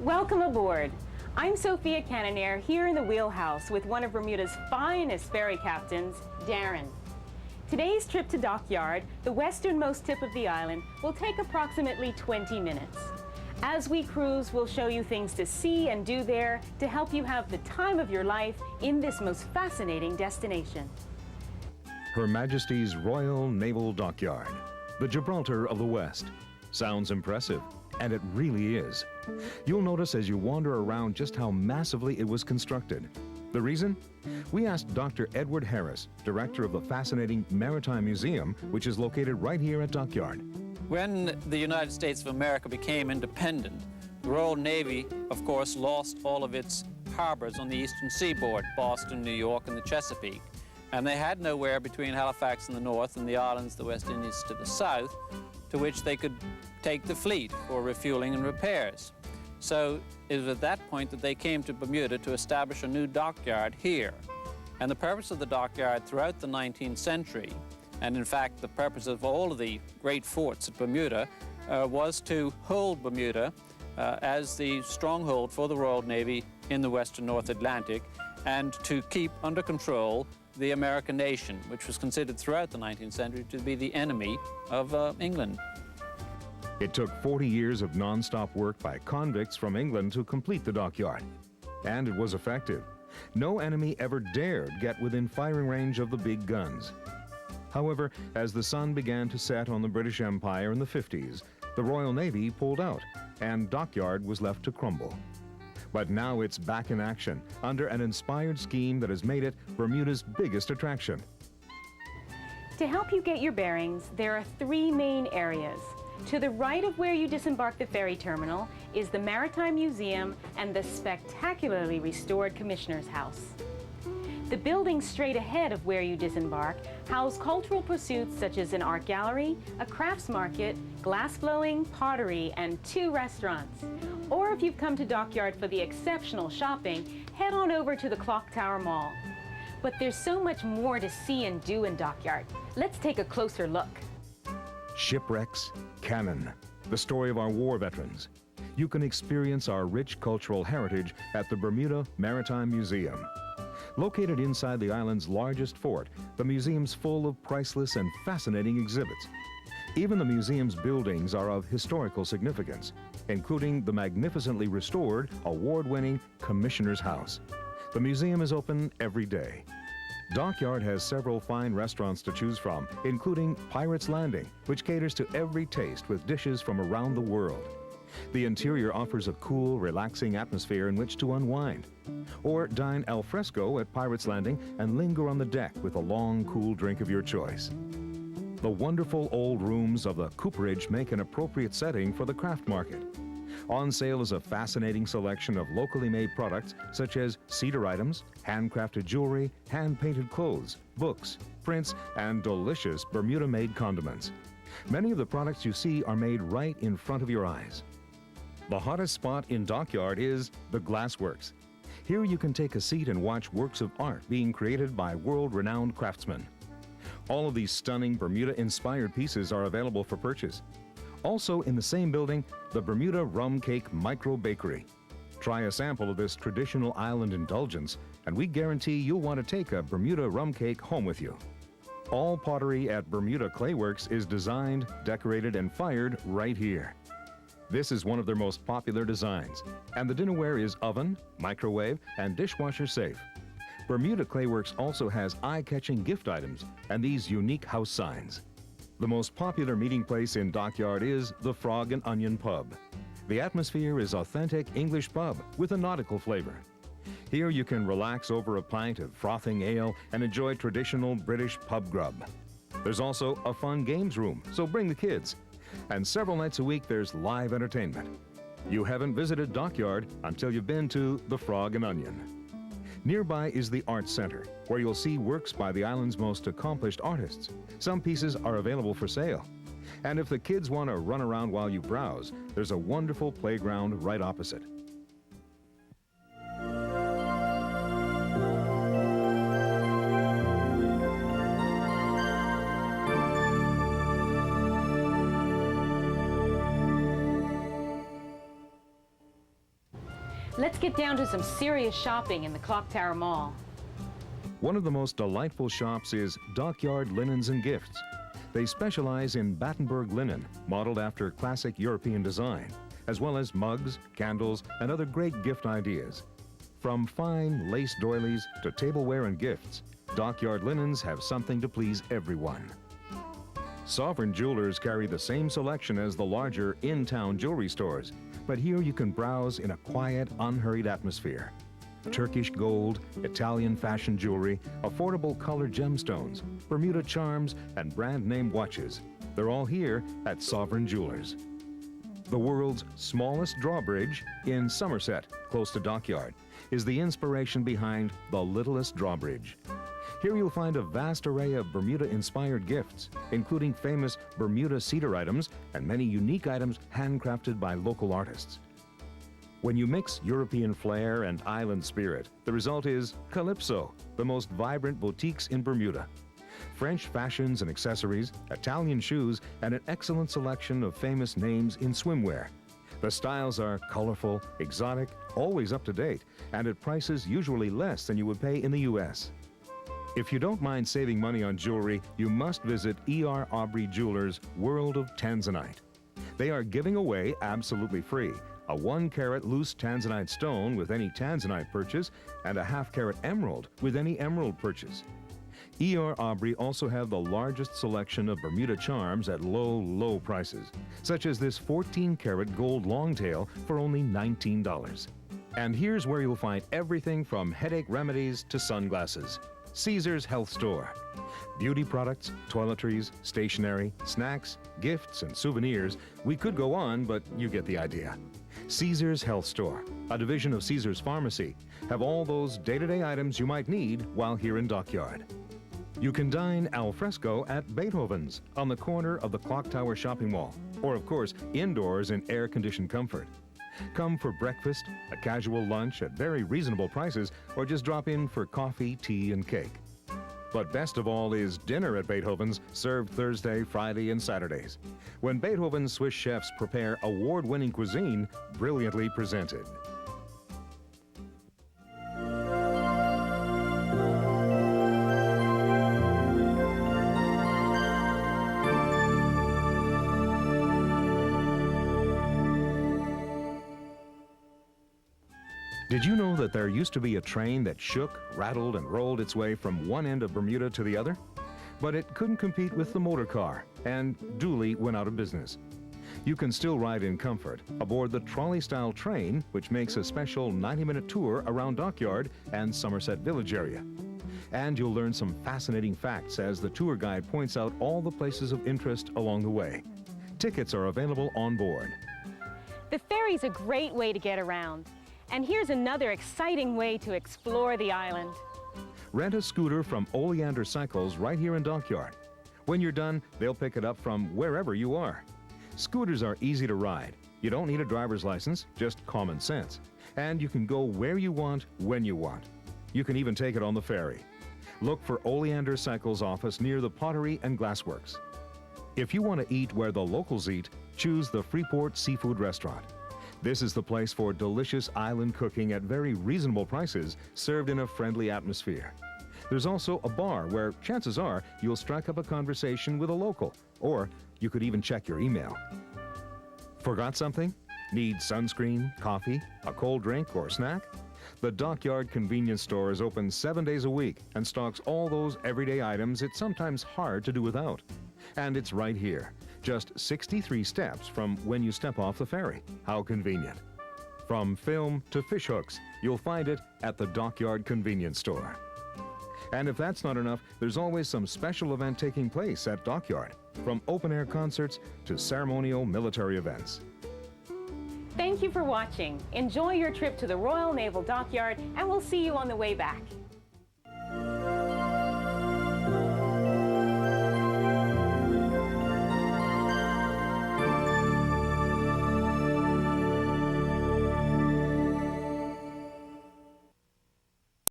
Welcome aboard. I'm Sophia Cannonier here in the wheelhouse with one of Bermuda's finest ferry captains, Darren. Today's trip to Dockyard, the westernmost tip of the island, will take approximately 20 minutes. As we cruise, we'll show you things to see and do there to help you have the time of your life in this most fascinating destination. Her Majesty's Royal Naval Dockyard, the Gibraltar of the West. Sounds impressive, and it really is. You'll notice as you wander around just how massively it was constructed. The reason? We asked Dr. Edward Harris, director of the fascinating Maritime Museum, which is located right here at Dockyard. When the United States of America became independent, the Royal Navy, of course, lost all of its harbors on the eastern seaboard, Boston, New York, and the Chesapeake. And they had nowhere between Halifax in the north and the islands, the West Indies to the south, to which they could take the fleet for refueling and repairs. So it was at that point that they came to Bermuda to establish a new dockyard here. And the purpose of the dockyard throughout the 19th century, and in fact the purpose of all of the great forts at Bermuda, was to hold Bermuda as the stronghold for the Royal Navy in the western North Atlantic, and to keep under control the American nation, which was considered throughout the 19th century to be the enemy of England. It took 40 years of non-stop work by convicts from England to complete the dockyard. And it was effective. No enemy ever dared get within firing range of the big guns. However, as the sun began to set on the British Empire in the 50s, the Royal Navy pulled out, and Dockyard was left to crumble. But now it's back in action, under an inspired scheme that has made it Bermuda's biggest attraction. To help you get your bearings, there are three main areas. To the right of where you disembark the ferry terminal is the Maritime Museum and the spectacularly restored Commissioner's House. The buildings straight ahead of where you disembark house cultural pursuits such as an art gallery, a crafts market, glass blowing, pottery, and 2 restaurants. Or if you've come to Dockyard for the exceptional shopping, head on over to the Clock Tower Mall. But there's so much more to see and do in Dockyard. Let's take a closer look. Shipwrecks, cannon, the story of our war veterans. You can experience our rich cultural heritage at the Bermuda Maritime Museum. Located inside the island's largest fort, the museum's full of priceless and fascinating exhibits. Even the museum's buildings are of historical significance, including the magnificently restored, award-winning Commissioner's House. The museum is open every day. Dockyard has several fine restaurants to choose from, including Pirate's Landing, which caters to every taste with dishes from around the world. The interior offers a cool, relaxing atmosphere in which to unwind. Or dine al fresco at Pirate's Landing and linger on the deck with a long, cool drink of your choice. The wonderful old rooms of the cooperage make an appropriate setting for the craft market. On sale is a fascinating selection of locally made products such as cedar items, handcrafted jewelry, hand-painted clothes, books, prints, and delicious Bermuda-made condiments. Many of the products you see are made right in front of your eyes. The hottest spot in Dockyard is the Glassworks. Here you can take a seat and watch works of art being created by world-renowned craftsmen. All of these stunning Bermuda-inspired pieces are available for purchase. Also in the same building, the Bermuda Rum Cake Micro Bakery. Try a sample of this traditional island indulgence, and we guarantee you'll want to take a Bermuda rum cake home with you. All pottery at Bermuda Clayworks is designed, decorated, and fired right here. This is one of their most popular designs, and the dinnerware is oven, microwave, and dishwasher safe. Bermuda Clayworks also has eye-catching gift items and these unique house signs. The most popular meeting place in Dockyard is the Frog and Onion Pub. The atmosphere is authentic English pub with a nautical flavor. Here you can relax over a pint of frothing ale and enjoy traditional British pub grub. There's also a fun games room, so bring the kids. And several nights a week there's live entertainment. You haven't visited Dockyard until you've been to the Frog and Onion. Nearby is the Art Center, where you'll see works by the island's most accomplished artists. Some pieces are available for sale. And if the kids want to run around while you browse, there's a wonderful playground right opposite. Let's get down to some serious shopping in the Clock Tower Mall. One of the most delightful shops is Dockyard Linens and Gifts. They specialize in Battenberg linen, modeled after classic European design, as well as mugs, candles, and other great gift ideas. From fine lace doilies to tableware and gifts, Dockyard Linens have something to please everyone. Sovereign Jewelers carry the same selection as the larger in-town jewelry stores, but here you can browse in a quiet, unhurried atmosphere. Turkish gold, Italian fashion jewelry, affordable colored gemstones, Bermuda charms, and brand-name watches. They're all here at Sovereign Jewelers. The world's smallest drawbridge in Somerset, close to Dockyard, is the inspiration behind the littlest drawbridge. Here you'll find a vast array of Bermuda-inspired gifts, including famous Bermuda cedar items and many unique items handcrafted by local artists. When you mix European flair and island spirit, the result is Calypso, the most vibrant boutiques in Bermuda. French fashions and accessories, Italian shoes, and an excellent selection of famous names in swimwear. The styles are colorful, exotic, always up to date, and at prices usually less than you would pay in the U.S. If you don't mind saving money on jewelry, you must visit E.R. Aubrey Jewelers' World of Tanzanite. They are giving away, absolutely free, a 1-carat loose tanzanite stone with any tanzanite purchase and a 1/2-carat emerald with any emerald purchase. E.R. Aubrey also have the largest selection of Bermuda charms at low, low prices, such as this 14-carat gold longtail for only $19. And here's where you'll find everything from headache remedies to sunglasses. Caesar's Health Store. Beauty products, toiletries, stationery, snacks, gifts, and souvenirs. We could go on, but you get the idea. Caesar's Health Store, a division of Caesar's Pharmacy, have all those day-to-day items you might need while here in Dockyard. You can dine al fresco at Beethoven's on the corner of the Clock Tower Shopping Mall, or of course, indoors in air-conditioned comfort. Come for breakfast, a casual lunch at very reasonable prices, or just drop in for coffee, tea, and cake. But best of all is dinner at Beethoven's, served Thursday, Friday, and Saturdays, when Beethoven's Swiss chefs prepare award-winning cuisine brilliantly presented. Did you know that there used to be a train that shook, rattled, and rolled its way from one end of Bermuda to the other? But it couldn't compete with the motor car, and duly went out of business. You can still ride in comfort aboard the trolley-style train, which makes a special 90-minute tour around Dockyard and Somerset Village area. And you'll learn some fascinating facts as the tour guide points out all the places of interest along the way. Tickets are available on board. The ferry's a great way to get around. And here's another exciting way to explore the island. Rent a scooter from Oleander Cycles right here in Dockyard. When you're done, they'll pick it up from wherever you are. Scooters are easy to ride. You don't need a driver's license, just common sense. And you can go where you want, when you want. You can even take it on the ferry. Look for Oleander Cycles office near the Pottery and Glassworks. If you want to eat where the locals eat, choose the Freeport Seafood Restaurant. This is the place for delicious island cooking at very reasonable prices, served in a friendly atmosphere. There's also a bar where chances are you'll strike up a conversation with a local, or you could even check your email. Forgot something? Need sunscreen, coffee, a cold drink, or snack? The Dockyard Convenience Store is open 7 days a week and stocks all those everyday items it's sometimes hard to do without. And it's right here. Just 63 steps from when you step off the ferry. How convenient. From film to fish hooks, you'll find it at the Dockyard Convenience Store. And if that's not enough, there's always some special event taking place at Dockyard, from open-air concerts to ceremonial military events. Thank you for watching. Enjoy your trip to the Royal Naval Dockyard, and we'll see you on the way back.